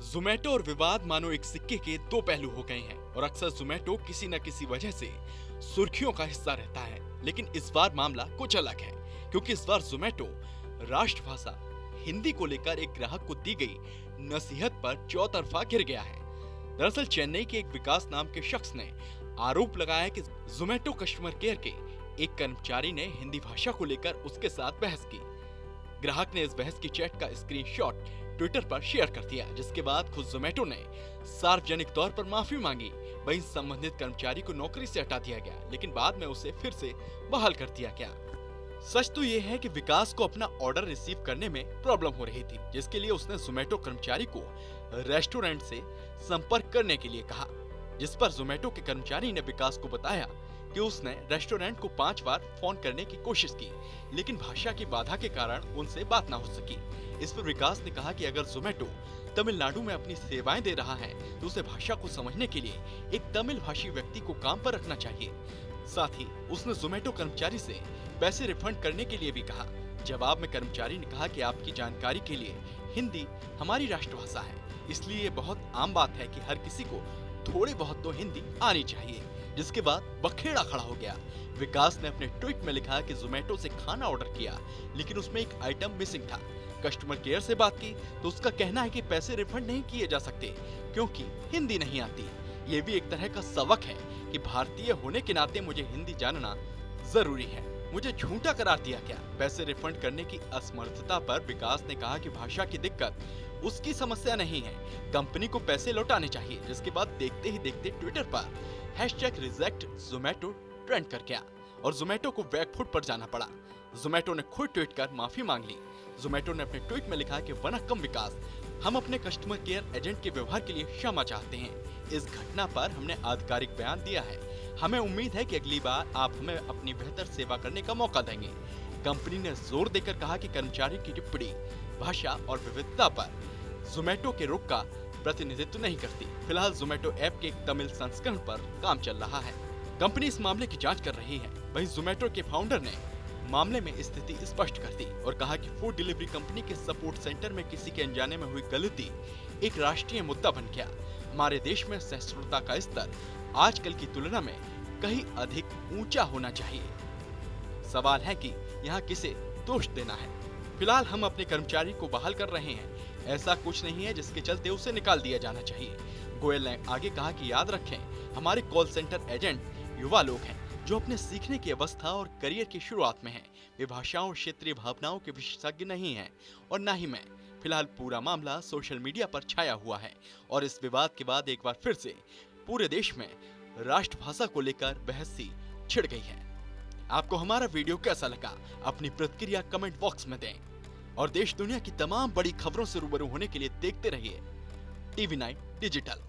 ज़ोमैटो और विवाद मानो एक सिक्के के दो पहलू हो गए हैं और अक्सर ज़ोमैटो किसी न किसी वजह से सुर्खियों का हिस्सा रहता है। लेकिन इस बार मामला कुछ अलग है, क्योंकि इस बार ज़ोमैटो राष्ट्रभाषा हिंदी को लेकर एक ग्राहक को दी गई नसीहत पर चौतरफा घिर गया है। दरअसल चेन्नई के एक विकास नाम के शख्स ने आरोप लगाया कि ज़ोमैटो कस्टमर केयर के एक कर्मचारी ने हिंदी भाषा को लेकर उसके साथ बहस की। ग्राहक ने इस बहस की चैट का स्क्रीनशॉट ट्विटर पर शेयर कर दिया, जिसके बाद खुद ज़ोमैटो ने सार्वजनिक तौर पर माफी मांगी। वहीं संबंधित कर्मचारी को नौकरी से हटा दिया गया, लेकिन बाद में उसे फिर से बहाल कर दिया गया। सच तो ये है कि विकास को अपना ऑर्डर रिसीव करने में प्रॉब्लम हो रही थी, जिसके लिए उसने ज़ोमैटो कर्मचारी को रेस्टोरेंट से संपर्क करने के लिए कहा, जिस पर ज़ोमैटो के कर्मचारी ने विकास को बताया कि उसने रेस्टोरेंट को 5 बार फोन करने की कोशिश की, लेकिन भाषा की बाधा के कारण उनसे बात न हो सकी। इस पर विकास ने कहा कि अगर ज़ोमैटो तमिलनाडु में अपनी सेवाएं दे रहा है तो उसे भाषा को समझने के लिए एक तमिल भाषी व्यक्ति को काम पर रखना चाहिए। साथ ही उसने ज़ोमैटो कर्मचारी से पैसे रिफंड करने के लिए भी कहा। जवाब में कर्मचारी ने कहा कि आपकी जानकारी के लिए हिंदी हमारी राष्ट्रभाषा है, इसलिए ये बहुत आम बात है कि हर किसी को थोड़ी बहुत तो हिंदी आनी चाहिए। जिसके बाद बखेड़ा खड़ा हो गया। विकास ने अपने ट्वीट में लिखा कि ज़ोमैटो से खाना ऑर्डर किया, लेकिन उसमें एक आइटम मिसिंग था। कस्टमर केयर से बात की तो उसका कहना है कि पैसे रिफंड नहीं किए जा सकते क्योंकि हिंदी नहीं आती। ये भी एक तरह का सबक है कि भारतीय होने के नाते मुझे हिंदी जानना जरूरी है। मुझे झूठा करार दिया गया। पैसे रिफंड करने की असमर्थता पर विकास ने कहा कि भाषा की दिक्कत उसकी समस्या नहीं है, कंपनी को पैसे लौटाने चाहिए। जिसके बाद देखते ही देखते ट्विटर पर #RejectZomato ट्रेंड कर गया और ज़ोमैटो को बैकफुट पर जाना पड़ा। ज़ोमैटो ने खुद ट्वीट कर माफी मांग ली। ज़ोमैटो ने अपने ट्वीट में लिखा कि वनक्कम विकास, हम अपने कस्टमर केयर एजेंट के व्यवहार के लिए क्षमा चाहते हैं। इस घटना पर हमने आधिकारिक बयान दिया है। हमें उम्मीद है कि अगली बार आप हमें अपनी बेहतर सेवा करने का मौका देंगे। कंपनी ने जोर देकर कहा कि कर्मचारी की टिप्पणी भाषा और विविधता पर ज़ोमैटो के रुख का प्रतिनिधित्व नहीं करती। फिलहाल ज़ोमैटो ऐप के एक तमिल संस्करण पर काम चल रहा है। कंपनी इस मामले की जांच कर रही है। वहीं ज़ोमैटो के फाउंडर ने मामले में स्थिति स्पष्ट कर दी और कहा कि फूड डिलीवरी कंपनी के सपोर्ट सेंटर में किसी के अनजाने में हुई गलती एक राष्ट्रीय मुद्दा बन गया। हमारे देश में सहिष्णुता का स्तर आजकल की तुलना में कहीं अधिक ऊंचा होना चाहिए। सवाल है कि यहाँ किसे दोष देना है। फिलहाल हम अपने कर्मचारी को बहाल कर रहे हैं। ऐसा कुछ नहीं है जिसके चलते उसे निकाल दिया जाना चाहिए। गोयल ने आगे कहा कि याद रखें, हमारे कॉल सेंटर एजेंट युवा लोग हैं जो अपने सीखने की अवस्था और करियर की शुरुआत में हैं। वे भाषाओं और क्षेत्रीय भावनाओं के विशेषज्ञ नहीं हैं और न ही मैं। फिलहाल पूरा मामला सोशल मीडिया पर छाया हुआ है और इस विवाद के बाद एक बार फिर से पूरे देश में राष्ट्रभाषा को लेकर बहस सी छिड़ गई है। आपको हमारा वीडियो कैसा लगा? अपनी प्रतिक्रिया कमेंट बॉक्स में दें और देश दुनिया की तमाम बड़ी खबरों से रूबरू होने के लिए देखते रहिए TV9 डिजिटल।